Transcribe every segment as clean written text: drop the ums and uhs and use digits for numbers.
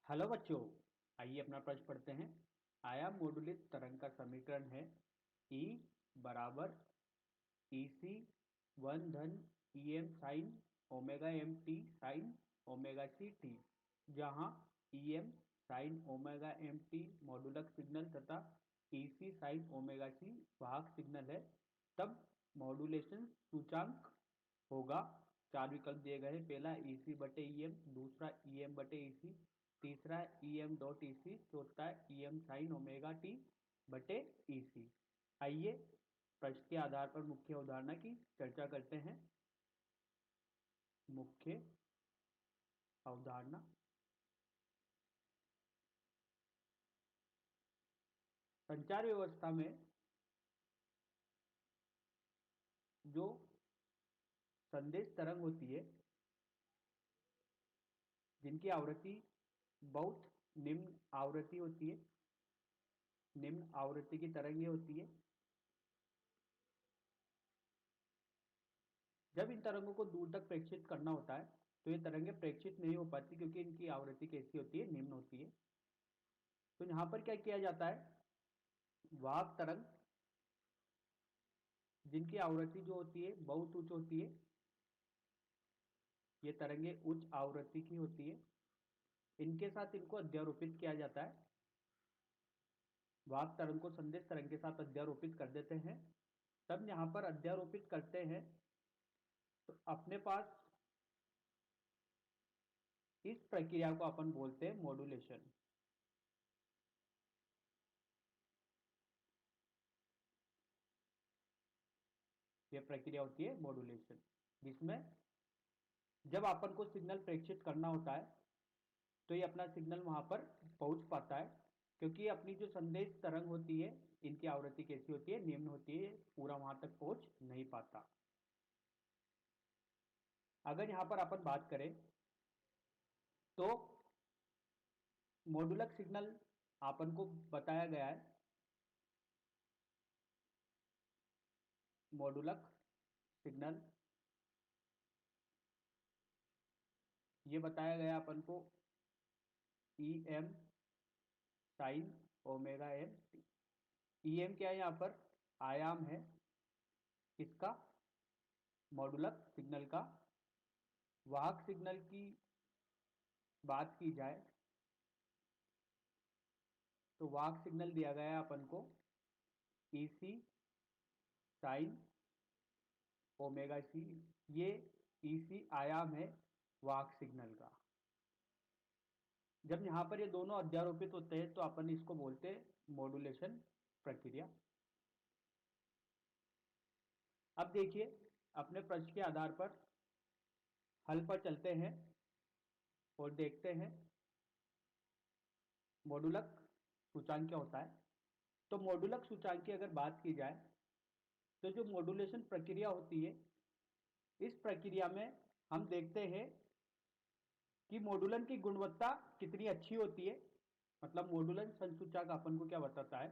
Hello बच्चों, आइए अपना प्रश्न पढ़ते हैं। आयाम मोडुलित तरंग का समीकरण है E बराबर ई सी वन धन E M sine omega M T sine omega C T, जहाँ E M sine omega M T मॉडुलक सिग्नल तथा ई सी साइन ओमेगा सी वाहक सिग्नल है। तब मॉडुलेशन सूचांक होगा। चार विकल्प दिए गए हैं। पहला ई सी बटे ई एम, दूसरा ई एम बटे ई सी, तीसरा E M dot E C, चौथा E M sine omega T बटे ई सी। आइए प्रश्न के आधार पर मुख्य अवधारणा की चर्चा करते हैं। मुख्य अवधारणा। संचार व्यवस्था में जो संदेश तरंग होती है, जिनकी आवृत्ति बहुत निम्न आवृत्ति होती है, निम्न आवृत्ति की तरंगें होती है। जब इन तरंगों को दूर तक प्रेक्षित करना होता है तो ये तरंगें प्रेक्षित नहीं हो पाती, क्योंकि इनकी आवृत्ति कैसी होती है, निम्न होती है। तो यहां पर क्या किया जाता है, वाहक तरंग जिनकी आवृत्ति जो होती है बहुत उच्च होती है, ये तरंगे उच्च आवृत्ति की होती है, इनके साथ इनको अध्यारोपित किया जाता है। वाहक तरंग को संदेश तरंग के साथ अध्यारोपित कर देते हैं। तब यहां पर अध्यारोपित करते हैं तो अपने पास इस प्रक्रिया को अपन बोलते हैं मॉड्यूलेशन। यह प्रक्रिया होती है मॉड्यूलेशन, जिसमें जब अपन को सिग्नल प्रेषित करना होता है तो ये अपना सिग्नल वहां पर पहुंच पाता है, क्योंकि अपनी जो संदेश तरंग होती है इनकी आवृत्ति कैसी होती है, निम्न होती है, पूरा वहां तक पहुंच नहीं पाता। अगर यहां पर अपन बात करें तो मॉड्यूलक सिग्नल अपन को बताया गया है। मॉड्यूलक सिग्नल ये बताया गया अपन को E M sine omega M T. E M क्या है, यहां पर आयाम है इसका, मॉड्यूलक सिग्नल का। वाहक सिग्नल की बात की जाए तो वाहक सिग्नल दिया गया है अपन को ई सी साइन ओमेगा सी। ये ई सी आयाम है वाहक सिग्नल का। जब यहां पर ये दोनों अध्यारोपित होते हैं तो अपन इसको बोलते हैं मॉड्यूलेशन प्रक्रिया। अब देखिए, अपने प्रश्न के आधार पर हल पर चलते हैं और देखते हैं मॉड्यूलक सूचांक क्या होता है। तो मॉड्यूलक सूचांक की अगर बात की जाए तो जो मॉड्यूलेशन प्रक्रिया होती है, इस प्रक्रिया में हम देखते हैं कि मॉड्यूलन की गुणवत्ता कितनी अच्छी होती है। मतलब मॉड्यूलन संसूचक अपन को क्या बताता है,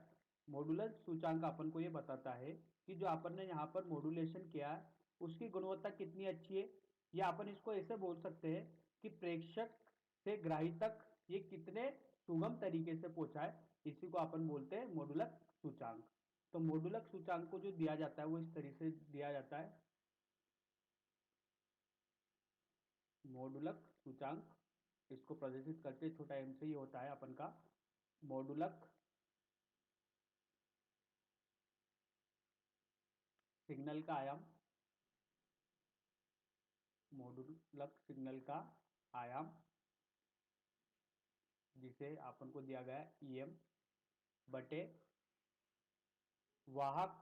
मॉड्यूलन सूचांक अपन को ये बताता है कि जो अपन ने यहाँ पर मॉड्यूलेशन किया है उसकी गुणवत्ता कितनी अच्छी है। या अपन इसको ऐसे बोल सकते हैं कि प्रेक्षक से ग्राही तक ये कितने सुगम तरीके से पहुंचा है, इसी को अपन बोलते हैं मॉड्यूलक सूचांक। तो मॉड्यूलक सूचांक को जो दिया जाता है वो इस तरीके से दिया जाता है। मॉड्यूलक सूचांक इसको प्रदर्शित करते छोटा एम से ही होता है अपन का मॉड्यूलक सिग्नल का आयाम। मॉड्यूलक सिग्नल का आयाम जिसे अपन को दिया गया है ई एम बटे वाहक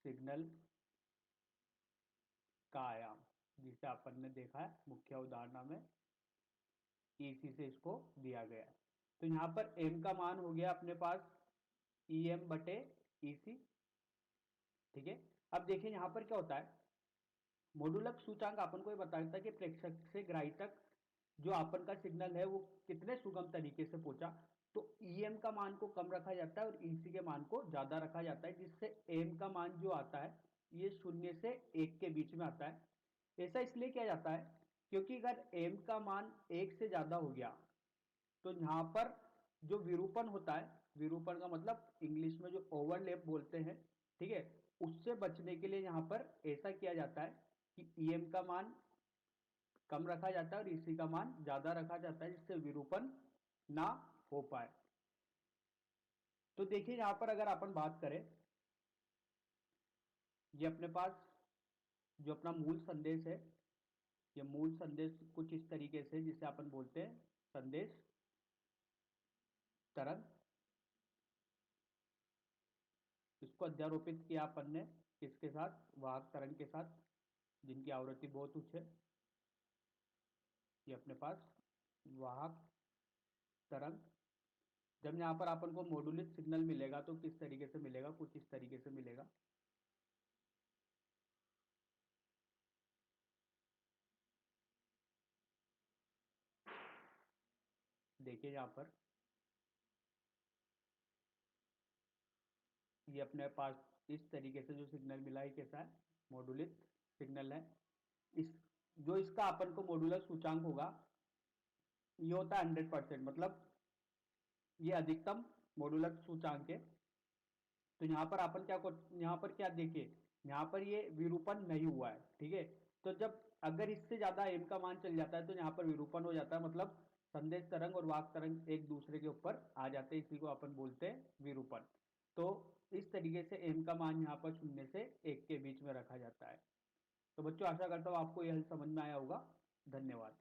सिग्नल का आयाम, जिसे अपन ने देखा है मुख्य अवधारणा में ईसी से इसको दिया गया है। तो यहां पर एम का मान हो गया अपने पास ई एम बटे ई सी। ठीक है। अब देखिए यहां पर क्या होता है, मॉड्यूलक सूचांक अपन को ये बताता है कि प्रेक्षक से ग्राही तक जो आपन का सिग्नल है वो कितने सुगम तरीके से पहुंचा। तो ईएम का मान को कम रखा जाता है और ईसी के मान को ज्यादा रखा जाता है, जिससे एम का मान जो आता है ये 0 से 1 के बीच में आता है। ऐसा इसलिए किया जाता है क्योंकि अगर m का मान 1 से ज्यादा हो गया तो यहाँ पर जो विरूपण होता है, विरूपण का मतलब इंग्लिश में जो ओवरलैप बोलते हैं, ठीक है, उससे बचने के लिए यहाँ पर ऐसा किया जाता है कि em का मान कम रखा जाता है और EC का मान ज्यादा रखा जाता है, जिससे विरूपण ना हो पाए। तो देखिए यहां पर अगर अपन बात करें, ये अपने पास जो अपना मूल संदेश है, ये मूल संदेश कुछ इस तरीके से, जिसे अपन बोलते हैं संदेश तरंग। इसको अध्यारोपित किया अपन ने किसके साथ, वाहक तरंग के साथ, जिनकी आवृत्ति बहुत उच्च है। ये अपने पास वाहक तरंग। जब यहाँ पर अपन को मॉड्यूलेट सिग्नल मिलेगा तो किस तरीके से मिलेगा, कुछ इस तरीके से मिलेगा। देखिए यहाँ पर ये अपने पास इस तरीके से जो सिग्नल मिला है कैसा है, मॉड्यूलित सिग्नल है। इस जो इसका अपन को मॉड्यूलर सूचांक होगा, ये होता है 100%, मतलब ये अधिकतम मॉड्यूलर सूचांक है। तो यहाँ पर अपन क्या, यहाँ पर क्या देखिए, यहाँ पर ये विरूपण नहीं हुआ है, ठीक है। तो जब अगर इससे ज्यादा m का मान चल जाता है तो यहाँ पर विरूपण हो जाता है, मतलब संदेश तरंग और वाहक तरंग एक दूसरे के ऊपर आ जाते हैं, इसी को अपन बोलते हैं विरूपण। तो इस तरीके से m का मान यहाँ पर 0 से 1 के बीच में रखा जाता है। तो बच्चों आशा करता हूँ आपको यह समझ में आया होगा। धन्यवाद।